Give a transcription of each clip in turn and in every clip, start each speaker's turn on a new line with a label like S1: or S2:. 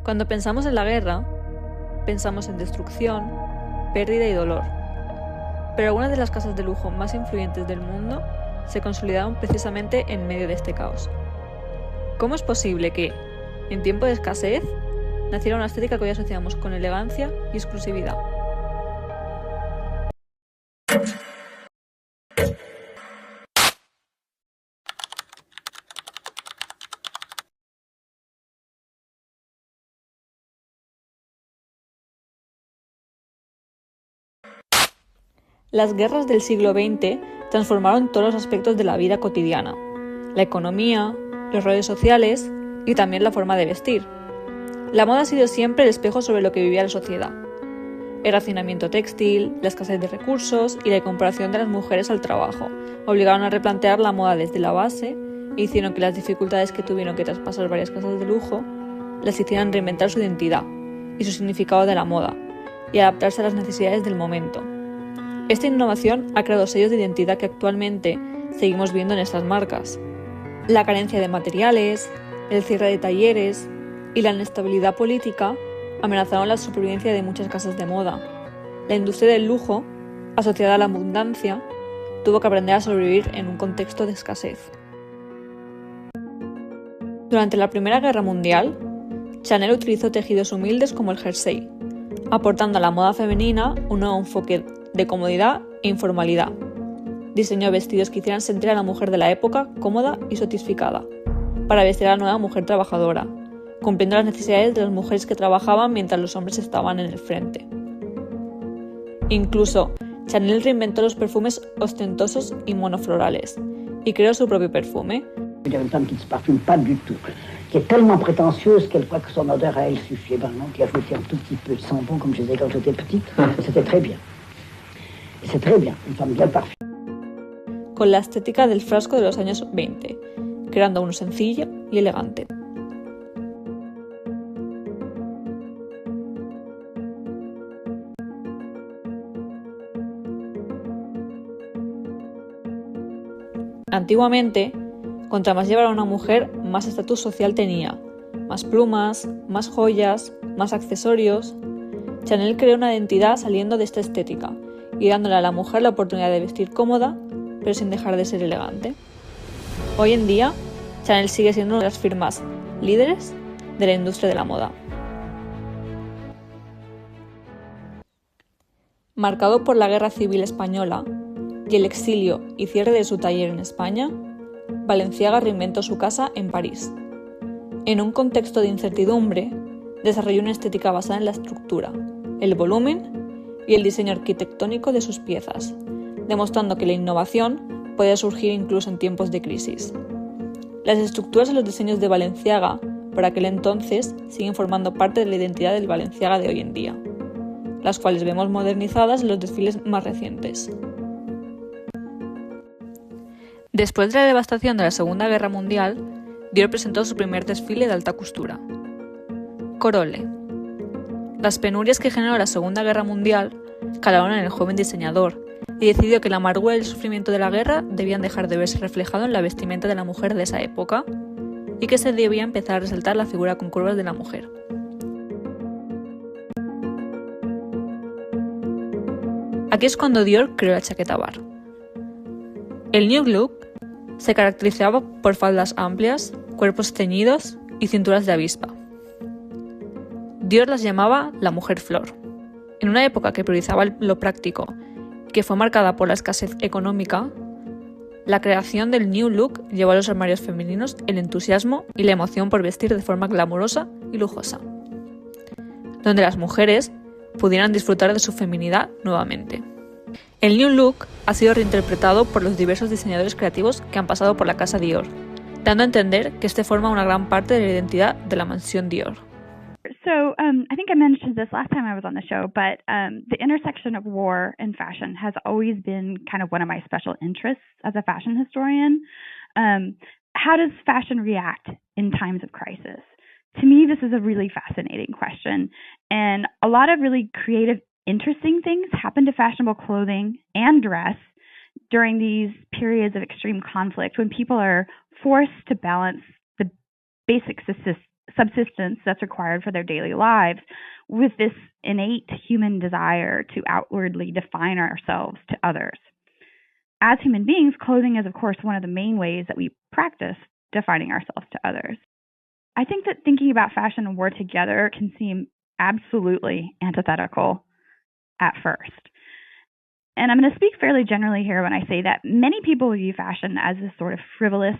S1: Cuando pensamos en la guerra, pensamos en destrucción, pérdida y dolor. Pero algunas de las casas de lujo más influyentes del mundo se consolidaron precisamente en medio de este caos. ¿Cómo es posible que, en tiempo de escasez, naciera una estética que hoy asociamos con elegancia y exclusividad? Las guerras del siglo XX transformaron todos los aspectos de la vida cotidiana: la economía, los roles sociales y también la forma de vestir. La moda ha sido siempre el espejo sobre lo que vivía la sociedad. El racionamiento textil, la escasez de recursos y la incorporación de las mujeres al trabajo obligaron a replantear la moda desde la base e hicieron que las dificultades que tuvieron que traspasar varias casas de lujo las hicieran reinventar su identidad y su significado de la moda y adaptarse a las necesidades del momento. Esta innovación ha creado sellos de identidad que actualmente seguimos viendo en estas marcas. La carencia de materiales, el cierre de talleres y la inestabilidad política amenazaron la supervivencia de muchas casas de moda. La industria del lujo, asociada a la abundancia, tuvo que aprender a sobrevivir en un contexto de escasez. Durante la Primera Guerra Mundial, Chanel utilizó tejidos humildes como el jersey, aportando a la moda femenina un nuevo enfoque de comodidad e informalidad. Diseñó vestidos que hicieran sentir a la mujer de la época cómoda y satisficada, para vestir a la nueva mujer trabajadora, cumpliendo las necesidades de las mujeres que trabajaban mientras los hombres estaban en el frente. Incluso, Chanel reinventó los perfumes ostentosos y monoflorales, y creó su propio perfume.
S2: Une femme qui ne se parfume pas du tout, qui est tellement prétentieuse qu'elle croit que son odeur à elle suffit. Ben non, qui a foutu un tout petit peu de shampoing comme je faisais quand j'étais petite, c'était très bien. Et c'est très bien, une femme bien parfumée.
S1: Con la estética del frasco de los años 20, creando uno sencillo y elegante. Antiguamente, contra más llevara una mujer, más estatus social tenía, más plumas, más joyas, más accesorios. Chanel creó una identidad saliendo de esta estética y dándole a la mujer la oportunidad de vestir cómoda, pero sin dejar de ser elegante. Hoy en día, Chanel sigue siendo una de las firmas líderes de la industria de la moda. Marcado por la Guerra Civil Española y el exilio y cierre de su taller en España, Balenciaga reinventó su casa en París. En un contexto de incertidumbre, desarrolló una estética basada en la estructura, el volumen y el diseño arquitectónico de sus piezas, demostrando que la innovación podía surgir incluso en tiempos de crisis. Las estructuras de los diseños de Balenciaga, por aquel entonces, siguen formando parte de la identidad del Balenciaga de hoy en día, las cuales vemos modernizadas en los desfiles más recientes. Después de la devastación de la Segunda Guerra Mundial, Dior presentó su primer desfile de alta costura. Corole. Las penurias que generó la Segunda Guerra Mundial calaron en el joven diseñador y decidió que la amargura y el sufrimiento de la guerra debían dejar de verse reflejado en la vestimenta de la mujer de esa época y que se debía empezar a resaltar la figura con curvas de la mujer. Aquí es cuando Dior creó la chaqueta bar. El New Look se caracterizaba por faldas amplias, cuerpos ceñidos y cinturas de avispa. Dior las llamaba la mujer flor. En una época que priorizaba lo práctico y que fue marcada por la escasez económica, la creación del New Look llevó a los armarios femeninos el entusiasmo y la emoción por vestir de forma glamurosa y lujosa, donde las mujeres pudieran disfrutar de su feminidad nuevamente. El New Look ha sido reinterpretado por los diversos diseñadores creativos que han pasado por la casa Dior, dando a entender que este forma una gran parte de la identidad de la mansión Dior.
S3: So I think I mentioned this last time I was on the show, but the intersection of war and fashion has always been kind of one of my special interests as a fashion historian. How does fashion react in times of crisis? To me, this is a really fascinating question, and a lot of really creative, interesting things happen to fashionable clothing and dress during these periods of extreme conflict when people are forced to balance the basic subsistence that's required for their daily lives with this innate human desire to outwardly define ourselves to others. As human beings, clothing is, of course, one of the main ways that we practice defining ourselves to others. I think that thinking about fashion and war together can seem absolutely antithetical at first. And I'm going to speak fairly generally here when I say that many people view fashion as this sort of frivolous,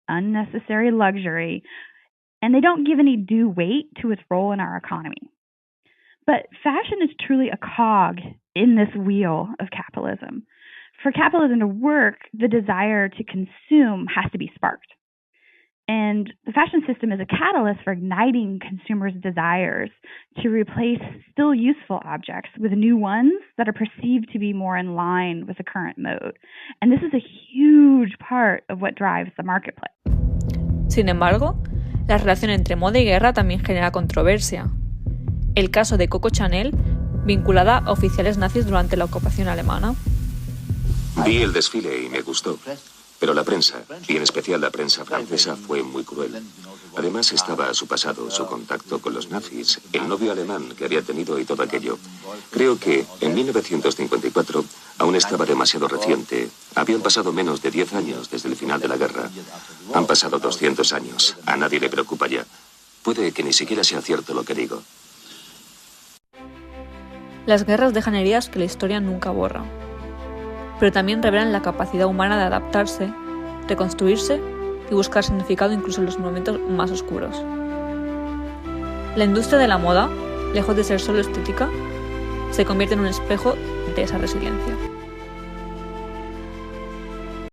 S3: unnecessary luxury, and they don't give any due weight to its role in our economy. But fashion is truly a cog in this wheel of capitalism. For capitalism to work, the desire to consume has to be sparked. And the fashion system is a catalyst for igniting consumers' desires to replace still useful objects with new ones that are perceived to be more in line with the current mode. And this is a huge part of what drives the marketplace.
S1: Sin embargo, la relación entre moda y guerra también genera controversia. El caso de Coco Chanel, vinculada a oficiales nazis durante la ocupación alemana.
S4: Vi el desfile y me gustó. Pero la prensa, y en especial la prensa francesa, fue muy cruel. Además estaba a su pasado, su contacto con los nazis, el novio alemán que había tenido y todo aquello. Creo que en 1954 aún estaba demasiado reciente. Habían pasado menos de 10 años desde el final de la guerra. Han pasado 200 años. A nadie le preocupa ya. Puede que ni siquiera sea cierto lo que digo.
S1: Las guerras dejan heridas que la historia nunca borra, pero también revelan la capacidad humana de adaptarse, reconstruirse y buscar significado incluso en los momentos más oscuros. La industria de la moda, lejos de ser solo estética, se convierte en un espejo de esa resiliencia.